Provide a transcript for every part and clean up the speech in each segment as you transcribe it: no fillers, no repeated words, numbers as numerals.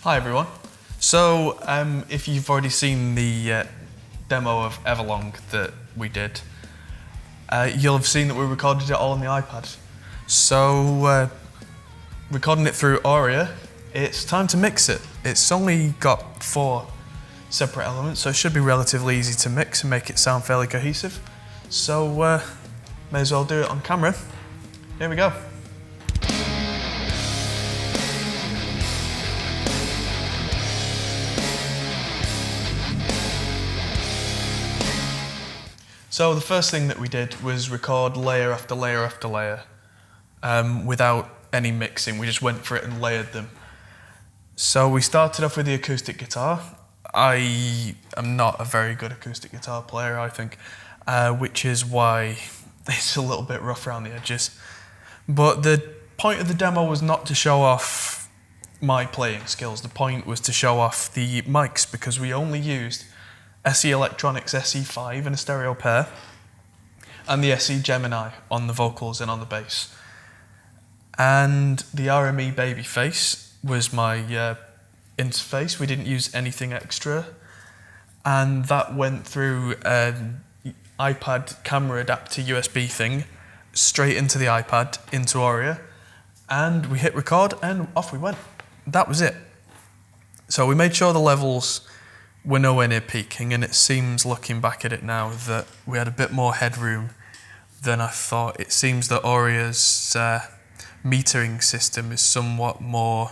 Hi everyone. So if you've already seen the demo of Everlong that we did, you'll have seen that we recorded it all on the iPad. So recording it through Auria, it's time to mix it. It's only got 4 separate elements, so it should be relatively easy to mix and make it sound fairly cohesive. So may as well do it on camera. Here we go. So the first thing that we did was record layer after layer after layer without any mixing. We just went for it and layered them. So we started off with the acoustic guitar. I am not a very good acoustic guitar player, I think, which is why it's a little bit rough around the edges. But the point of the demo was not to show off my playing skills. The point was to show off the mics, because we only used SE Electronics SE5 in a stereo pair, and the SE Gemini on the vocals and on the bass. And the RME Babyface was my interface. We didn't use anything extra, and that went through an iPad camera adapter USB thing straight into the iPad, into Auria, and we hit record and off we went. That was it. So we made sure the levels we're nowhere near peaking, and it seems, looking back at it now, that we had a bit more headroom than I thought. It seems that Auria's metering system is somewhat more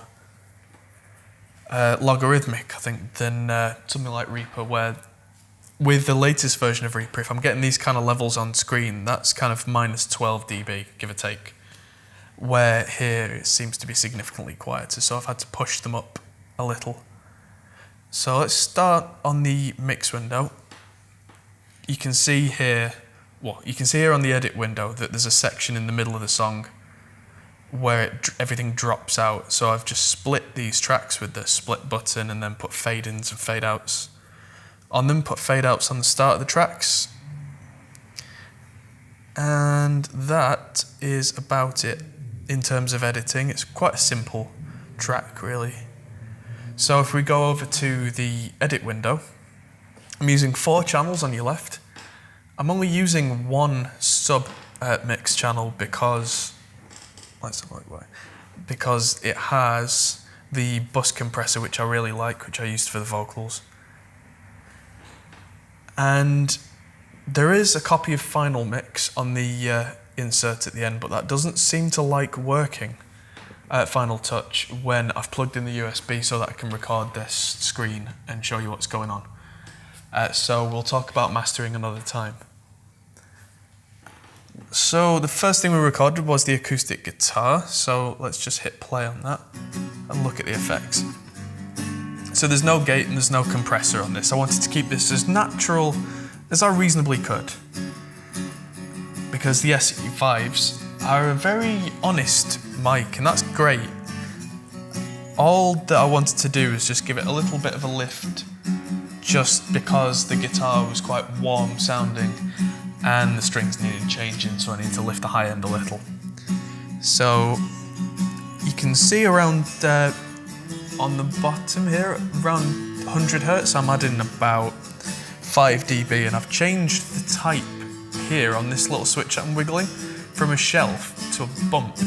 logarithmic, I think, than something like Reaper, where with the latest version of Reaper, if I'm getting these kind of levels on screen, that's kind of minus 12 dB, give or take, where here it seems to be significantly quieter, so I've had to push them up a little. So let's start on the mix window. You can see here, on the edit window that there's a section in the middle of the song where everything drops out. So I've just split these tracks with the split button and then put fade ins and fade outs on them, put fade outs on the start of the tracks. And that is about it in terms of editing. It's quite a simple track, really. So if we go over to the edit window, I'm using 4 channels on your left. I'm only using 1 sub mix channel because it has the bus compressor, which I really like, which I used for the vocals. And there is a copy of Final Mix on the insert at the end, but that doesn't seem to like working at Final Touch when I've plugged in the USB so that I can record this screen and show you what's going on. So we'll talk about mastering another time. So the first thing we recorded was the acoustic guitar, so let's just hit play on that and look at the effects. So there's no gate and there's no compressor on this. I wanted to keep this as natural as I reasonably could, because the SE5s are a very honest mic, and that's great. All that I wanted to do is just give it a little bit of a lift, just because the guitar was quite warm sounding and the strings needed changing, so I need to lift the high end a little. So you can see around on the bottom here, around 100 Hertz, I'm adding about 5 dB, and I've changed the type here on this little switch I'm wiggling from a shelf to a bump,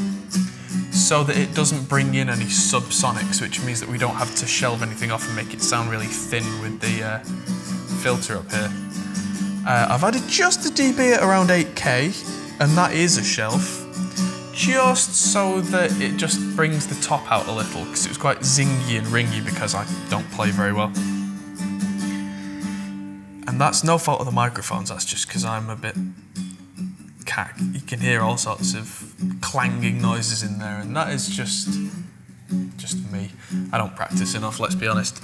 so that it doesn't bring in any subsonics, which means that we don't have to shelve anything off and make it sound really thin with the filter up here. I've added just a dB at around 8K, and that is a shelf, just so that it just brings the top out a little, because it was quite zingy and ringy because I don't play very well. And that's no fault of the microphones, that's just because I'm a bit cack. You can hear all sorts of clanging noises in there, and that is just me. I don't practice enough, let's be honest.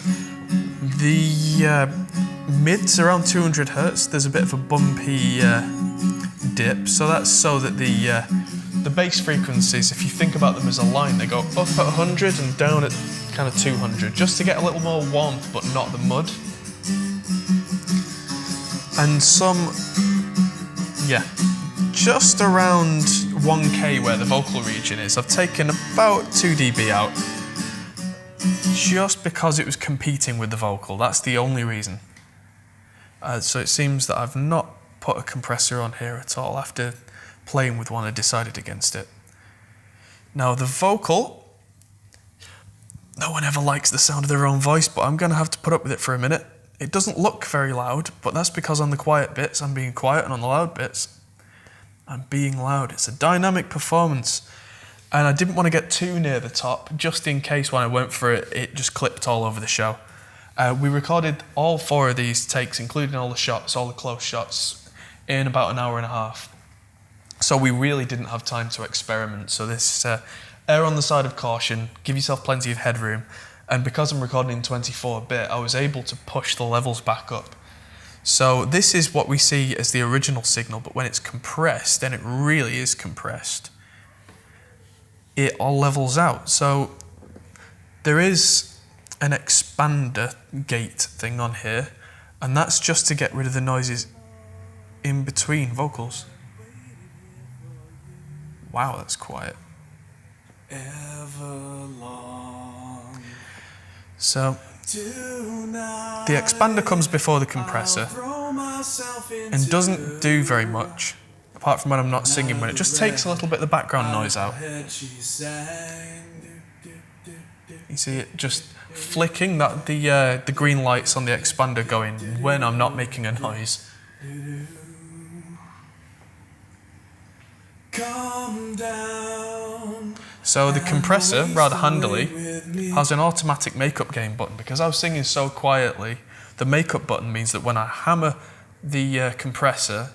The mids around 200 Hertz, there's a bit of a bumpy dip, so that's so that the bass frequencies, if you think about them as a line, they go up at 100 and down at kind of 200, just to get a little more warmth but not the mud. And just around 1K where the vocal region is, I've taken about 2 dB out, just because it was competing with the vocal. That's the only reason. So it seems that I've not put a compressor on here at all. After playing with one, I decided against it. Now the vocal, no one ever likes the sound of their own voice, but I'm going to have to put up with it for a minute. It doesn't look very loud, but that's because on the quiet bits I'm being quiet, and on the loud bits I'm being loud. It's a dynamic performance. And I didn't want to get too near the top, just in case when I went for it, it just clipped all over the show. We recorded all 4 of these takes, including all the shots, all the close shots, in about an hour and a half. So we really didn't have time to experiment. So this, err on the side of caution, give yourself plenty of headroom. And because I'm recording in 24-bit, I was able to push the levels back up. So this is what we see as the original signal, but when it's compressed, and it really is compressed, it all levels out. So there is an expander gate thing on here, and that's just to get rid of the noises in between vocals. Wow, that's quiet. Everlong. So the expander comes before the compressor and doesn't do very much, apart from when I'm not singing, when it just takes a little bit of the background noise out. You see it just flicking, that the green lights on the expander going when I'm not making a noise. Calm down. So the compressor, rather handily, has an automatic makeup gain button. Because I was singing so quietly, the makeup button means that when I hammer the compressor,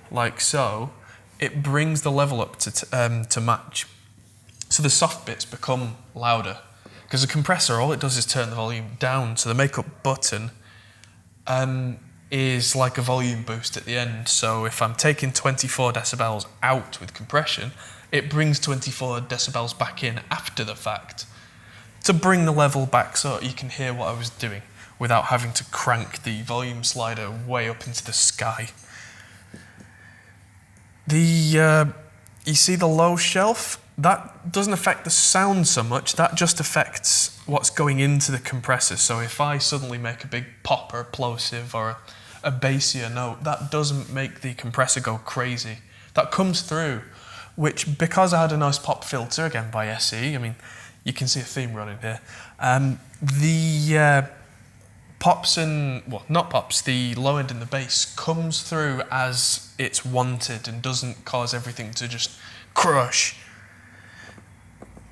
like so, it brings the level up to match. So the soft bits become louder. Because the compressor, all it does is turn the volume down. So the makeup button is like a volume boost at the end. So if I'm taking 24 decibels out with compression, it brings 24 decibels back in after the fact to bring the level back so you can hear what I was doing without having to crank the volume slider way up into the sky. You see the low shelf? That doesn't affect the sound so much, that just affects what's going into the compressor. So if I suddenly make a big pop or a plosive or a bassier note, that doesn't make the compressor go crazy. That comes through, which, because I had a nice pop filter, again by SE, I mean, you can see a theme running here, the pops and, well, not pops, the low end and the bass comes through as it's wanted and doesn't cause everything to just crush.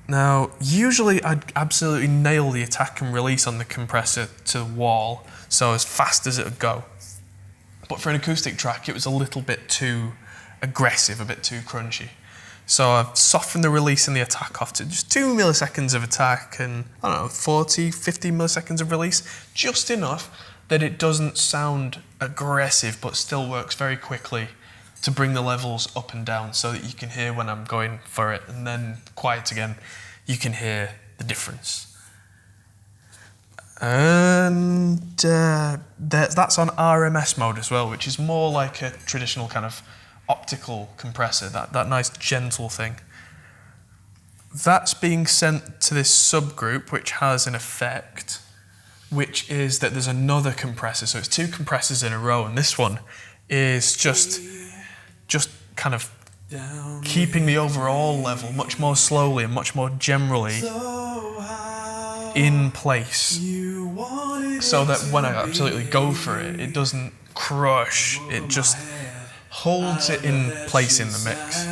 Now, usually I'd absolutely nail the attack and release on the compressor to the wall, so as fast as it would go. But for an acoustic track, it was a little bit too aggressive, a bit too crunchy. So I've softened the release and the attack off to just 2 milliseconds of attack and, I don't know, 40, 50 milliseconds of release. Just enough that it doesn't sound aggressive, but still works very quickly to bring the levels up and down so that you can hear when I'm going for it, and then quiet again, you can hear the difference. And that's on RMS mode as well, which is more like a traditional kind of optical compressor, that nice gentle thing. That's being sent to this subgroup, which has an effect, which is that there's another compressor. So it's 2 compressors in a row, and this one is just kind of keeping the overall level much more slowly and much more generally in place, so that when I absolutely go for it, it doesn't crush, it just holds it in place in the mix.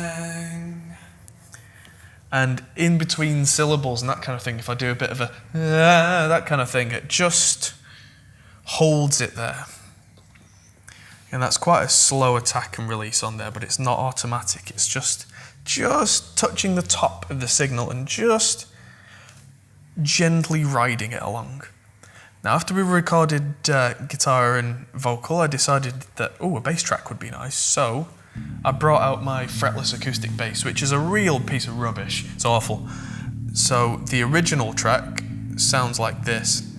And in between syllables and that kind of thing, if I do a bit of a that kind of thing, it just holds it there. And that's quite a slow attack and release on there, but it's not automatic. It's just touching the top of the signal and just gently riding it along. Now, after we recorded guitar and vocal, I decided that, a bass track would be nice. So I brought out my fretless acoustic bass, which is a real piece of rubbish. It's awful. So the original track sounds like this.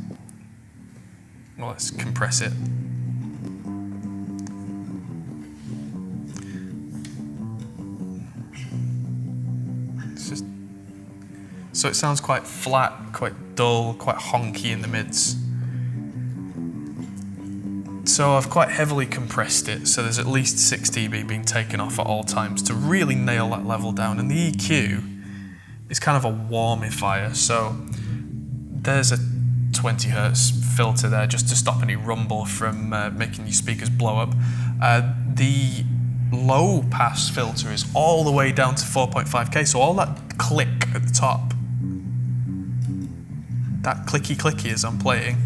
Well, let's compress it. So it sounds quite flat, quite dull, quite honky in the mids. So I've quite heavily compressed it, so there's at least 6 dB being taken off at all times to really nail that level down. And the EQ is kind of a warmifier, so there's a 20 Hertz filter there just to stop any rumble from making your speakers blow up. The low pass filter is all the way down to 4.5K, so all that click at the top, that clicky as I'm playing,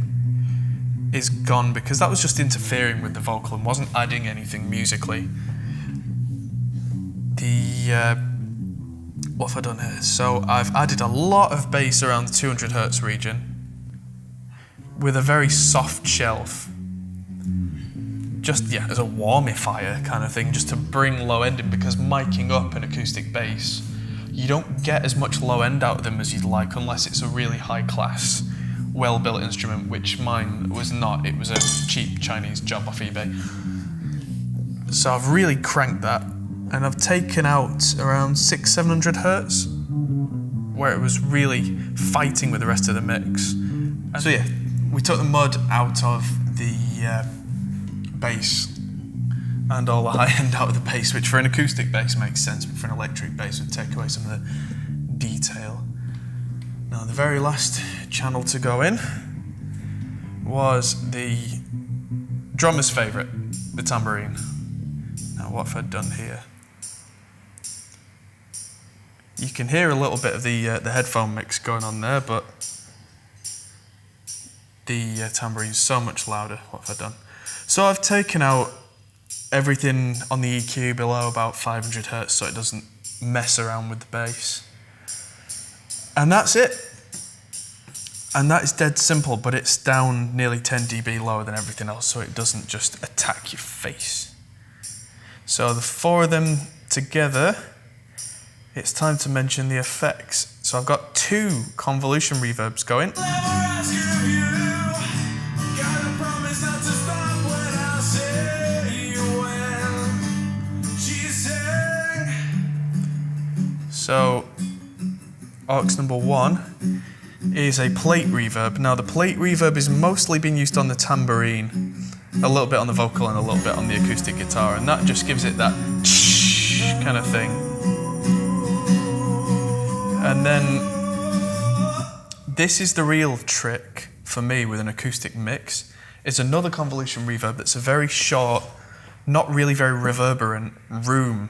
is gone because that was just interfering with the vocal and wasn't adding anything musically. What have I done here? So I've added a lot of bass around the 200 Hertz region with a very soft shelf. Just, yeah, as a warmifier kind of thing, just to bring low end in, because miking up an acoustic bass, you don't get as much low end out of them as you'd like unless it's a really high class, well-built instrument, which mine was not. It was a cheap Chinese job off eBay. So I've really cranked that, and I've taken out around 600-700 Hertz, where it was really fighting with the rest of the mix. And so yeah, we took the mud out of the bass and all the high end out of the bass, which for an acoustic bass makes sense, but for an electric bass would take away some of the detail. Now the very last channel to go in was the drummer's favourite, the Tambourine. Now what have I done here? You can hear a little bit of the headphone mix going on there, but the Tambourine's so much louder. What have I done? So I've taken out everything on the EQ below about 500 Hertz so it doesn't mess around with the bass. And that's it. And that is dead simple, but it's down nearly 10 dB lower than everything else so it doesn't just attack your face. So the four of them together, it's time to mention the effects. So I've got 2 convolution reverbs going. So, aux number 1 is a plate reverb. Now the plate reverb is mostly being used on the Tambourine, a little bit on the vocal and a little bit on the acoustic guitar, and that just gives it that kind of thing. And then, this is the real trick for me with an acoustic mix. It's another convolution reverb that's a very short, not really very reverberant room.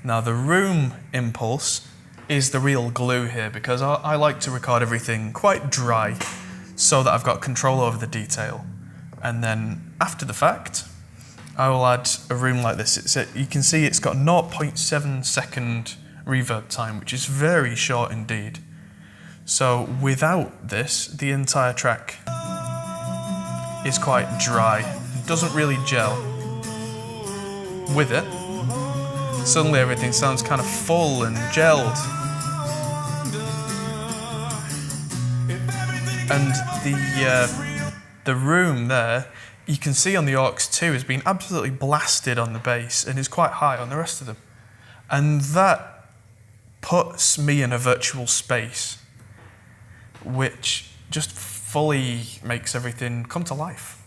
Now the room impulse is the real glue here, because I like to record everything quite dry so that I've got control over the detail. And then after the fact, I will add a room like this. You can see it's got 0.7 second reverb time, which is very short indeed. So without this, the entire track is quite dry. It doesn't really gel. With it, suddenly everything sounds kind of full and gelled. And the room there, you can see on the aux 2 has been absolutely blasted on the bass and is quite high on the rest of them. And that puts me in a virtual space, which just fully makes everything come to life.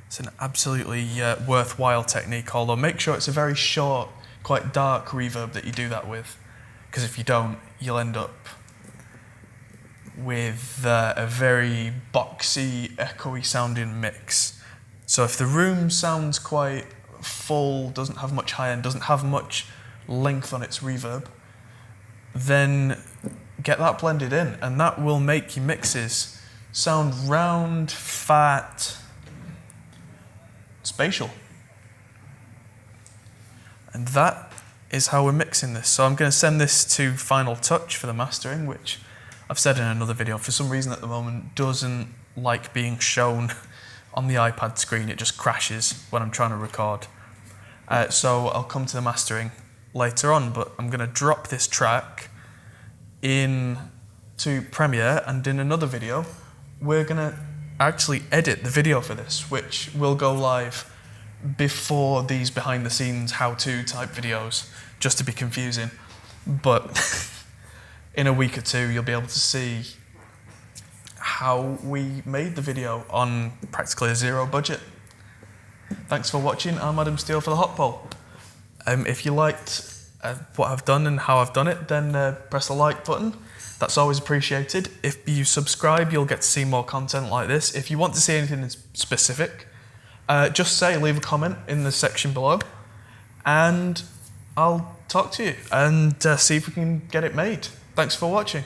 It's an absolutely worthwhile technique, although make sure it's a very short, quite dark reverb that you do that with, because if you don't, you'll end up with a very boxy, echoey sounding mix. So if the room sounds quite full, doesn't have much high end, doesn't have much length on its reverb, then get that blended in, and that will make your mixes sound round, fat, spatial. And that is how we're mixing this. So I'm going to send this to Final Touch for the mastering, which I've said in another video, for some reason at the moment doesn't like being shown on the iPad screen. It just crashes when I'm trying to record. So I'll come to the mastering later on, but I'm going to drop this track into Premiere, and in another video we're going to actually edit the video for this, which will go live before these behind the scenes how-to type videos, just to be confusing. But in a week or two, you'll be able to see how we made the video on practically a zero budget. Thanks for watching. I'm Adam Steele for the Hot Poll. If you liked what I've done and how I've done it, then press the like button. That's always appreciated. If you subscribe, you'll get to see more content like this. If you want to see anything specific, just leave a comment in the section below, and I'll talk to you and see if we can get it made. Thanks for watching.